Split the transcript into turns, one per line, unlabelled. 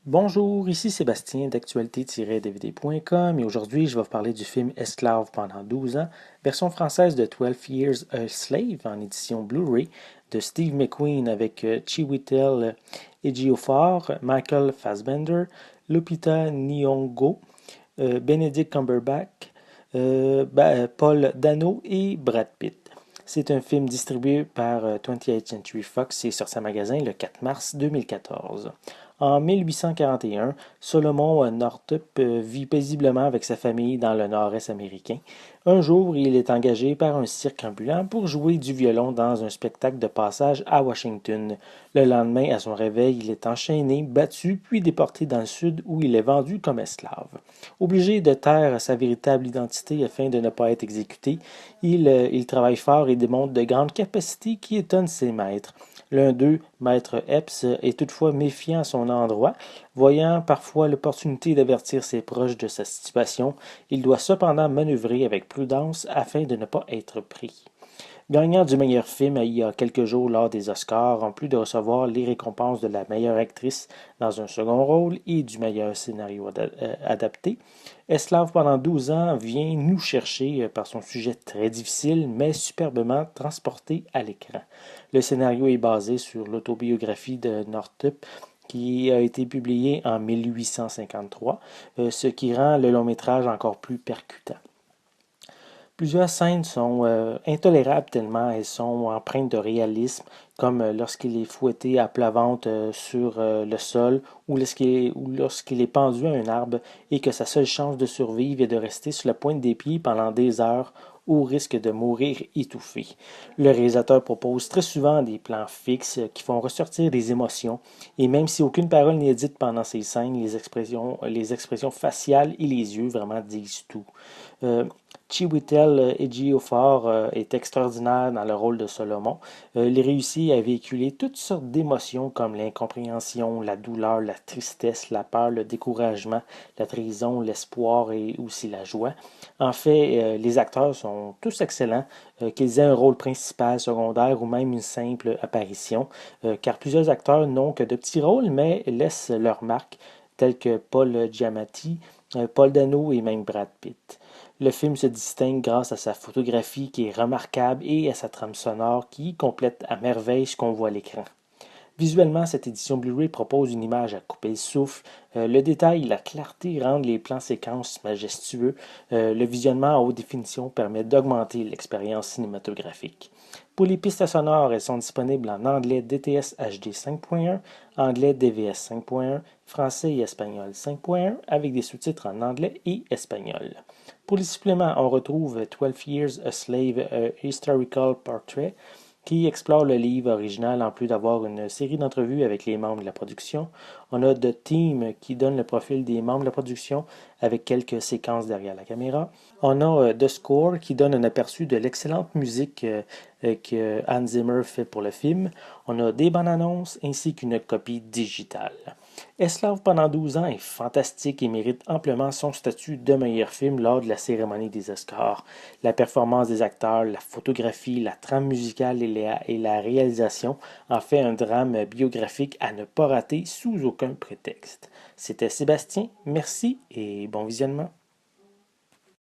Bonjour, ici Sébastien d'actualité-dvd.com et aujourd'hui je vais vous parler du film Esclave pendant 12 ans, version française de 12 Years a Slave en édition Blu-ray de Steve McQueen avec Chiwetel Ejiofor, Michael Fassbender, Lupita Nyong'o, Benedict Cumberbatch, Paul Dano et Brad Pitt. C'est un film distribué par 20th Century Fox et sur sa magasin le 4 mars 2014. En 1841, Solomon Northup vit paisiblement avec sa famille dans le nord-est américain. Un jour, il est engagé par un cirque ambulant pour jouer du violon dans un spectacle de passage à Washington. Le lendemain, à son réveil, il est enchaîné, battu, puis déporté dans le sud où il est vendu comme esclave. Obligé de taire sa véritable identité afin de ne pas être exécuté, il travaille fort et démontre de grandes capacités qui étonnent ses maîtres. L'un d'eux, Maître Epps, est toutefois méfiant à son endroit. Voyant parfois l'opportunité d'avertir ses proches de sa situation, il doit cependant manœuvrer avec prudence afin de ne pas être pris. Gagnant du meilleur film il y a quelques jours lors des Oscars, en plus de recevoir les récompenses de la meilleure actrice dans un second rôle et du meilleur scénario adapté, Esclave pendant 12 ans vient nous chercher par son sujet très difficile mais superbement transporté à l'écran. Le scénario est basé sur l'autobiographie de Northup qui a été publiée en 1853, ce qui rend le long métrage encore plus percutant. Plusieurs scènes sont intolérables tellement elles sont empreintes de réalisme, comme lorsqu'il est fouetté à plat ventre sur le sol ou lorsqu'il est pendu à un arbre et que sa seule chance de survivre est de rester sur la pointe des pieds pendant des heures au risque de mourir étouffé. Le réalisateur propose très souvent des plans fixes qui font ressortir des émotions et même si aucune parole n'est dite pendant ces scènes, les expressions faciales et les yeux vraiment disent tout. Euh, Chiwetel Ejiofor est extraordinaire dans le rôle de Solomon. Il réussit à véhiculer toutes sortes d'émotions comme l'incompréhension, la douleur, la tristesse, la peur, le découragement, la trahison, l'espoir et aussi la joie. En fait, les acteurs sont tous excellents, qu'ils aient un rôle principal, secondaire ou même une simple apparition, car plusieurs acteurs n'ont que de petits rôles mais laissent leur marque, tels que Paul Giamatti, Paul Dano et même Brad Pitt. Le film se distingue grâce à sa photographie qui est remarquable et à sa trame sonore qui complète à merveille ce qu'on voit à l'écran. Visuellement, cette édition Blu-ray propose une image à couper le souffle. Le détail et la clarté rendent les plans séquences majestueux. Le visionnement en haute définition permet d'augmenter l'expérience cinématographique. Pour les pistes sonores, elles sont disponibles en anglais DTS HD 5.1, anglais DVS 5.1, français et espagnol 5.1 avec des sous-titres en anglais et espagnol. Pour les suppléments, on retrouve 12 Years a Slave, a Historical Portrait, qui explore le livre original en plus d'avoir une série d'entrevues avec les membres de la production. On a The Team qui donne le profil des membres de la production avec quelques séquences derrière la caméra. On a The Score qui donne un aperçu de l'excellente musique que Hans Zimmer fait pour le film. On a des bandes annonces ainsi qu'une copie digitale. Esclave pendant 12 ans est fantastique et mérite amplement son statut de meilleur film lors de la cérémonie des Oscars. La performance des acteurs, la photographie, la trame musicale et la réalisation en fait un drame biographique à ne pas rater sous aucun prétexte. C'était Sébastien, merci et bon visionnement.